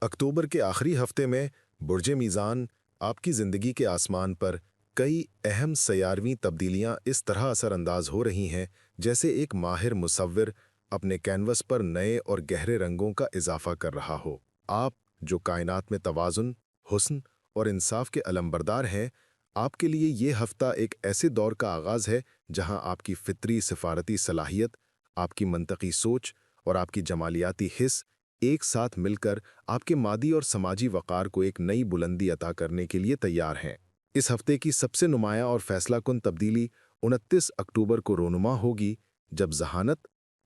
अक्टूबर के आखिरी हफ्ते में बुर्ज मीज़ान आपकी ज़िंदगी के आसमान पर कई अहम सयारवी तब्दीलियां इस तरह असरअंदाज हो रही हैं जैसे एक माहिर मुसव्विर अपने कैनवस पर नए और गहरे रंगों का इजाफा कर रहा हो। आप जो कायनात में तवाज़ुन, हुस्न और इंसाफ के अलमबरदार हैं, आपके लिए ये हफ्ता एक ऐसे दौर का आगाज़ है जहां आपकी फितरी सिफारती सलाहियत, आपकी मंतकी सोच और आपकी जमालियाती हिस्स एक साथ मिलकर आपके मादी और समाजी वक़ार को एक नई बुलंदी अता करने के लिए तैयार हैं। इस हफ्ते की सबसे नुमायाँ और फैसलाकुन तब्दीली 29 अक्टूबर को रोनुमा होगी, जब ज़हानत,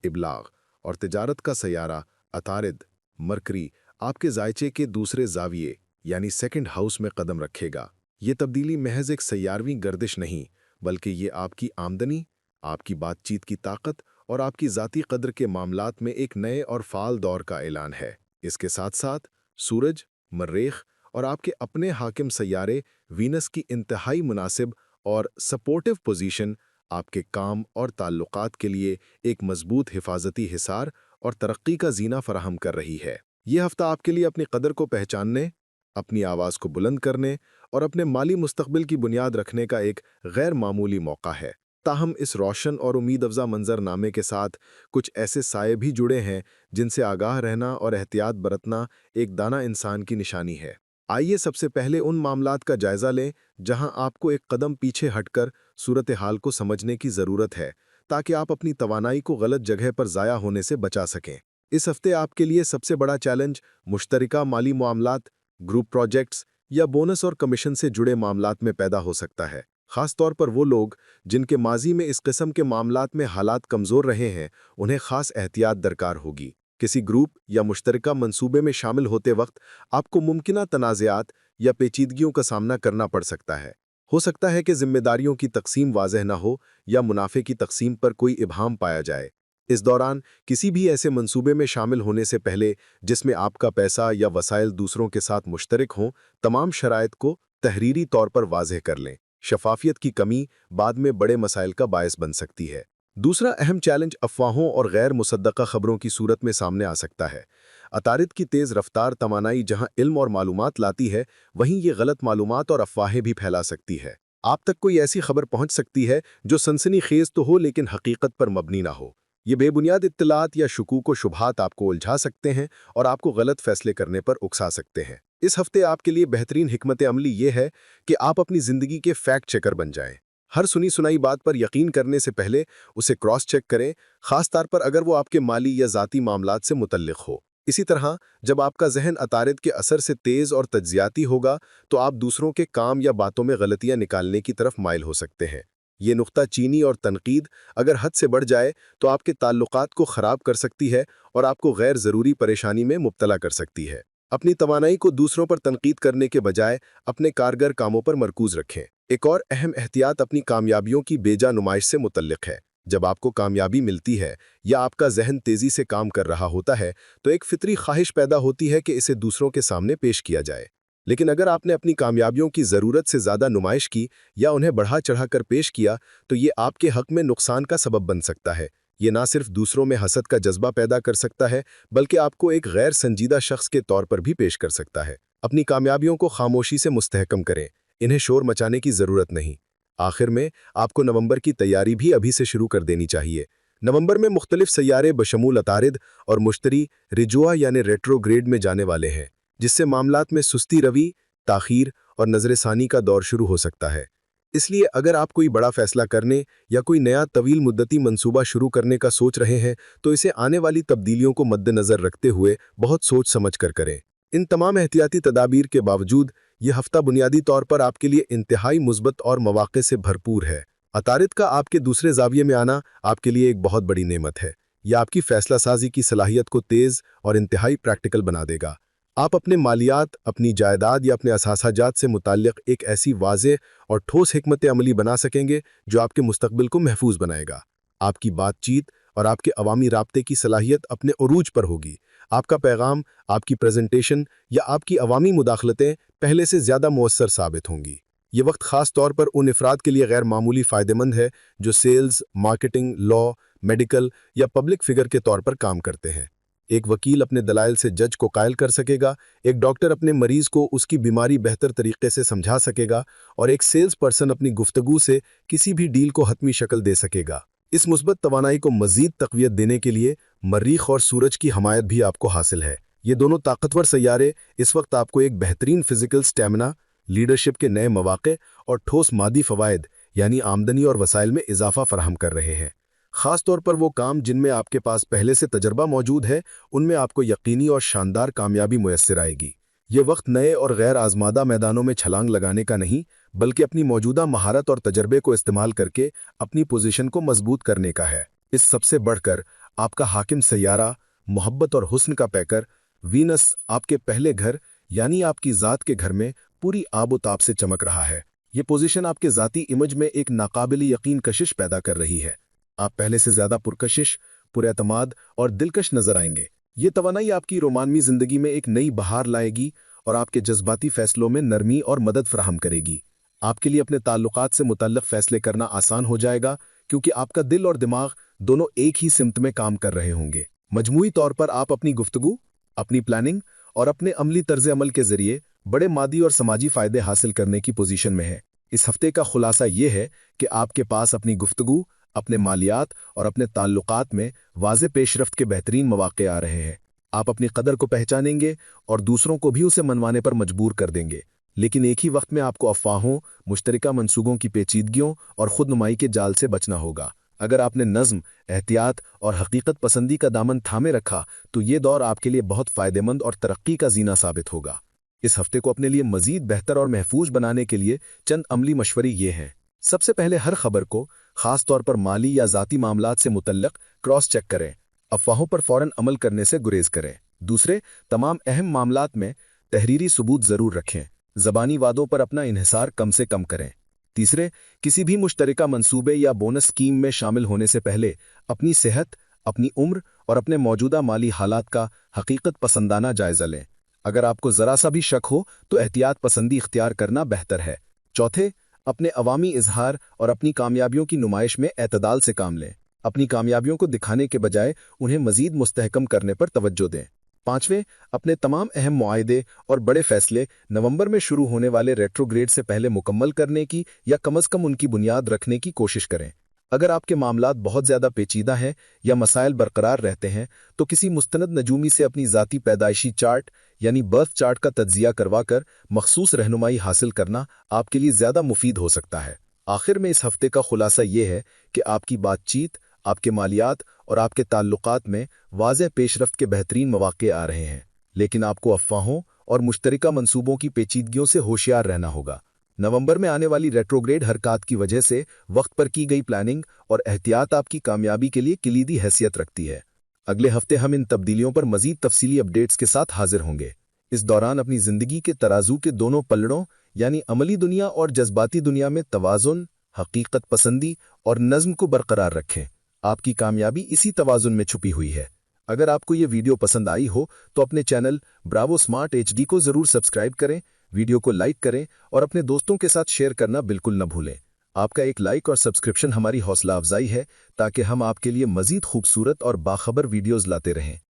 इब्लाग और तिजारत का सैयारा अतारिद, मरकरी आपके जायचे के दूसरे ज़ाविये यानी सेकंड हाउस में कदम रखेगा। ये तब्दीली महज एक सैयारवी गर्दिश नहीं, बल्कि ये आपकी आमदनी, आपकी बातचीत की ताकत और आपकी ज़ाती कद्र के मामलात में एक नए और फ़ाल दौर का ऐलान है। इसके साथ साथ सूरज, मर्रेख और आपके अपने हाकिम सैयारे वीनस की इंतहाई मुनासिब और सपोर्टिव पोजीशन आपके काम और ताल्लुकात के लिए एक मजबूत हिफाजती हिसार और तरक्की का जीना फराहम कर रही है। यह हफ्ता आपके लिए अपनी कदर को पहचानने, अपनी आवाज़ को बुलंद करने और अपने माली मुस्तकबिल की बुनियाद रखने का एक गैर मामूली मौका है। ताहम इस रोशन और उम्मीद अफ़ज़ा मंजरनामे के साथ कुछ ऐसे साये भी जुड़े हैं जिनसे आगाह रहना और एहतियात बरतना एक दाना इंसान की निशानी है। आइए सबसे पहले उन मामलात का जायज़ा लें जहां आपको एक कदम पीछे हटकर सूरत हाल को समझने की ज़रूरत है, ताकि आप अपनी तवानाई को गलत जगह पर ज़ाया होने से बचा सकें। इस हफ्ते आपके लिए सबसे बड़ा चैलेंज मुश्तरका माली मामलात, ग्रुप प्रोजेक्ट्स या बोनस और कमीशन से जुड़े मामलात में पैदा हो सकता है। ख़ास तौर पर वो लोग जिनके माजी में इस किस्म के मामलात में हालात कमज़ोर रहे हैं, उन्हें ख़ास एहतियात दरकार होगी। किसी ग्रुप या मुश्तरका मंसूबे में शामिल होते वक्त आपको मुमकिना तनाज़ात या पेचीदगियों का सामना करना पड़ सकता है। हो सकता है कि जिम्मेदारियों की तकसीम वाज़ेह न हो या मुनाफे की तकसीम पर कोई इबाहम पाया जाए। इस दौरान किसी भी ऐसे मंसूबे में शामिल होने से पहले जिसमें आपका पैसा या वसाइल दूसरों के साथ मुश्तरक हों, तमाम शराइत को तहरीरी तौर पर वाज़ेह कर लें। शफाफियत की कमी बाद में बड़े मसाइल का बायस बन सकती है। दूसरा अहम चैलेंज अफवाहों और गैर मुसद्दक़ा खबरों की सूरत में सामने आ सकता है। अतारिद की तेज़ रफ्तार तवानाई जहां इल्म और मालूमात लाती है, वहीं ये गलत मालूमात और अफवाहें भी फैला सकती है। आप तक कोई ऐसी खबर पहुंच सकती है जो सनसनीखेज तो हो लेकिन हकीकत पर मबनी ना हो। ये बेबुनियाद इत्तलात या शकूक व शुबहात आपको उलझा सकते हैं और आपको गलत फैसले करने पर उकसा सकते हैं। इस हफ्ते आपके लिए बेहतरीन हिकमत अमली ये है कि आप अपनी ज़िंदगी के फैक्ट चेकर बन जाएं। हर सुनी सुनाई बात पर यकीन करने से पहले उसे क्रॉस चेक करें, ख़ास तौर पर अगर वो आपके माली या ज़ाती मामलात से मुतल्लिक हो। इसी तरह जब आपका जहन अतारिद के असर से तेज़ और तज्जियाती होगा, तो आप दूसरों के काम या बातों में गलतियां निकालने की तरफ माइल हो सकते हैं। ये नुक्ता चीनी और तनकीद अगर हद से बढ़ जाए तो आपके ताल्लुकात को ख़राब कर सकती है और आपको गैर ज़रूरी परेशानी में मुब्तला कर सकती है। अपनी तवानाई को दूसरों पर तनकीद करने के बजाय अपने कारगर कामों पर मरकूज रखें। एक और अहम एहतियात अपनी कामयाबियों की बेजा नुमाइश से मुतल्लिक है। जब आपको कामयाबी मिलती है या आपका जहन तेज़ी से काम कर रहा होता है, तो एक फितरी ख्वाहिश पैदा होती है कि इसे दूसरों के सामने पेश किया जाए। लेकिन अगर आपने अपनी कामयाबियों की ज़रूरत से ज़्यादा नुमाइश की या उन्हें बढ़ा चढ़ाकर पेश किया, तो ये आपके हक़ में नुकसान का सबब बन सकता है। ये ना सिर्फ दूसरों में हसद का जज्बा पैदा कर सकता है, बल्कि आपको एक गैर संजीदा शख्स के तौर पर भी पेश कर सकता है। अपनी कामयाबियों को खामोशी से मुस्तहकम करें, इन्हें शोर मचाने की ज़रूरत नहीं। आखिर में आपको नवंबर की तैयारी भी अभी से शुरू कर देनी चाहिए। नवंबर में मुख्तलिफ सैयारे बशमूल अतारिद और मुश्तरी रिजुआ यानी रेट्रोग्रेड में जाने वाले हैं, जिससे मामलात में सुस्ती रवी, ताख़ीर और नज़र-ए-सानी का दौर शुरू हो सकता है। इसलिए अगर आप कोई बड़ा फैसला करने या कोई नया तवील मुद्दती मंसूबा शुरू करने का सोच रहे हैं, तो इसे आने वाली तब्दीलियों को मद्देनज़र रखते हुए बहुत सोच समझ कर करें। इन तमाम एहतियाती तदाबीर के बावजूद यह हफ्ता बुनियादी तौर पर आपके लिए इंतहाई मुस्बत और मौक़े से भरपूर है। अतारिद का आपके दूसरे ज़ाविये में आना आपके लिए एक बहुत बड़ी नेमत है। यह आपकी फ़ैसला साजी की सलाहियत को तेज़ और इंतहाई प्रैक्टिकल बना देगा। आप अपने मालियात, अपनी जायदाद या अपने असासाजात से मुताल्लिक़ एक ऐसी वाज़ेह और ठोस हिकमत अमली बना सकेंगे जो आपके मुस्तक़बिल को महफूज बनाएगा। आपकी बातचीत और आपके अवामी राब्ते की सलाहियत अपने उरूज पर होगी। आपका पैगाम, आपकी प्रेजेंटेशन या आपकी अवामी मुदाखलतें पहले से ज़्यादा मुअस्सर साबित होंगी। ये वक्त ख़ास तौर पर उन अफराद के लिए गैर मामूली फ़ायदेमंद है जो सेल्स, मार्केटिंग, लॉ, मेडिकल या पब्लिक फ़िगर के तौर पर काम करते हैं। ایक वकील अपने दलाइल से जज को कायल कर सकेगा, एक डॉक्टर अपने मरीज को उसकी बीमारी बेहतर तरीके से समझा सकेगा और एक सेल्स पर्सन अपनी गुफ्तगू से किसी भी डील को हतमी शक्ल दे सकेगा। इस मुस्बत तवानाई को मजीद तक़वियत देने के लिए मरीख और सूरज की हमायत भी आपको हासिल है। ये दोनों ताकतवर सैयारे इस वक्त आपको एक बेहतरीन फिजिकल स्टेमिना, लीडरशिप के नए मौक़े और ठोस मादी फ़वाइद यानी आमदनी और वसाइल में इजाफा फराहम कर रहे हैं। ख़ास तौर पर वो काम जिनमें आपके पास पहले से तजर्बा मौजूद है, उनमें आपको यकीनी और शानदार कामयाबी मुयस्सर आएगी। ये वक्त नए और गैर आजमादा मैदानों में छलांग लगाने का नहीं, बल्कि अपनी मौजूदा महारत और तजर्बे को इस्तेमाल करके अपनी पोजीशन को मजबूत करने का है। इस सबसे बढ़कर आपका हाकिम सैयारा, मोहब्बत और हुस्न का पैकर वीनस आपके पहले घर यानी आपकी ज़ात के घर में पूरी आबोताब से चमक रहा है। ये पोजीशन आपके ज़ाती इमेज में एक नाकाबिल यकीन कशिश पैदा कर रही है। आप पहले से ज़्यादा पुरकशिश, पुरएतमाद और दिलकश नजर आएंगे। ये तवानाई आपकी रोमानवी जिंदगी में एक नई बहार लाएगी और आपके जज्बाती फैसलों में नरमी और मदद फराहम करेगी। आपके लिए अपने ताल्लुकात से मुतल्लिक फैसले करना आसान हो जाएगा, क्योंकि आपका दिल और दिमाग दोनों एक ही सिमत में काम कर रहे होंगे। मजमूई तौर पर आप अपनी गुफ्तगू, अपनी प्लानिंग और अपने अमली तर्ज अमल के जरिए बड़े मादी और समाजी फायदे हासिल करने की पोजीशन में है। इस हफ्ते का खुलासा ये है कि आपके पास अपनी गुफ्तगू, अपने मालियात और अपने ताल्लुकात में वाज़े पेशरफ्त के बेहतरीन मौक़े आ रहे हैं। आप अपनी कदर को पहचानेंगे और दूसरों को भी उसे मनवाने पर मजबूर कर देंगे। लेकिन एक ही वक्त में आपको अफवाहों, मुश्तरका मंसूबों की पेचीदगियों और खुदनुमाई के जाल से बचना होगा। अगर आपने नज़्म, एहतियात और हकीकत पसंदी का दामन थामे रखा, तो ये दौर आपके लिए बहुत फ़ायदेमंद और तरक्की का जीना साबित होगा। इस हफ्ते को अपने लिए मजीद बेहतर और महफूज बनाने के लिए चंद अमली मशवरे ये हैं। सबसे पहले हर खबर को, खास तौर पर माली या ज़ाती मामलात से मुतल्लिक, क्रॉस चेक करें। अफवाहों पर फौरन अमल करने से गुरेज करें। दूसरे, तमाम अहम मामलात में तहरीरी सबूत ज़रूर रखें। ज़बानी वादों पर अपना इन्हिसार कम से कम करें। तीसरे, किसी भी मुश्तरका मंसूबे या बोनस स्कीम में शामिल होने से पहले अपनी सेहत, अपनी उम्र और अपने मौजूदा माली हालात का हकीकत पसंदाना जायज़ा लें। अगर आपको ज़रा सा भी शक हो तो एहतियात पसंदी इख्तियार करना बेहतर है। चौथे, अपने अवामी इजहार और अपनी कामयाबियों की नुमाइश में एतदाल से काम लें। अपनी कामयाबियों को दिखाने के बजाय उन्हें मजीद मुस्तहकम करने पर तवज्जो दें। पांचवें, अपने तमाम अहम मुआहदे और बड़े फैसले नवंबर में शुरू होने वाले रेट्रोग्रेड से पहले मुकम्मल करने की या कम अज़ कम उनकी बुनियाद रखने की कोशिश करें। अगर आपके मामलात बहुत ज़्यादा पेचीदा हैं या मसाइल बरकरार रहते हैं, तो किसी मुस्तनद नजूमी से अपनी ज़ाती पैदाइशी चार्ट यानी बर्थ चार्ट का तज्जिया करवा कर मखसूस रहनुमाई हासिल करना आपके लिए ज़्यादा मुफीद हो सकता है। आखिर में इस हफ्ते का खुलासा ये है कि आपकी बातचीत, आपके मालियात और आपके ताल्लुकात में वाज़ेह पेशरफ्त के बेहतरीन मौक़े आ रहे हैं, लेकिन आपको अफवाहों और मुश्तरका मंसूबों की पेचीदगियों से होशियार रहना होगा। नवंबर में आने वाली रेट्रोग्रेड हरकत की वजह से वक्त पर की गई प्लानिंग और एहतियात आपकी कामयाबी के लिए किलीदी हैसियत रखती है। अगले हफ्ते हम इन तब्दीलियों पर मजीद तफसीली अपडेट्स के साथ हाजिर होंगे। इस दौरान अपनी जिंदगी के तराजू के दोनों पलड़ों यानी अमली दुनिया और जज्बाती दुनिया में तवाज़ुन, हकीकत पसंदी और नज़्म को बरकरार रखें। आपकी कामयाबी इसी तवाज़ुन में छुपी हुई है। अगर आपको ये वीडियो पसंद आई हो तो अपने चैनल ब्रावो स्मार्ट HD को ज़रूर सब्सक्राइब करें, वीडियो को लाइक करें और अपने दोस्तों के साथ शेयर करना बिल्कुल न भूलें। आपका एक लाइक और सब्सक्रिप्शन हमारी हौसला अफजाई है, ताकि हम आपके लिए मजीद खूबसूरत और बाखबर वीडियोज़ लाते रहें।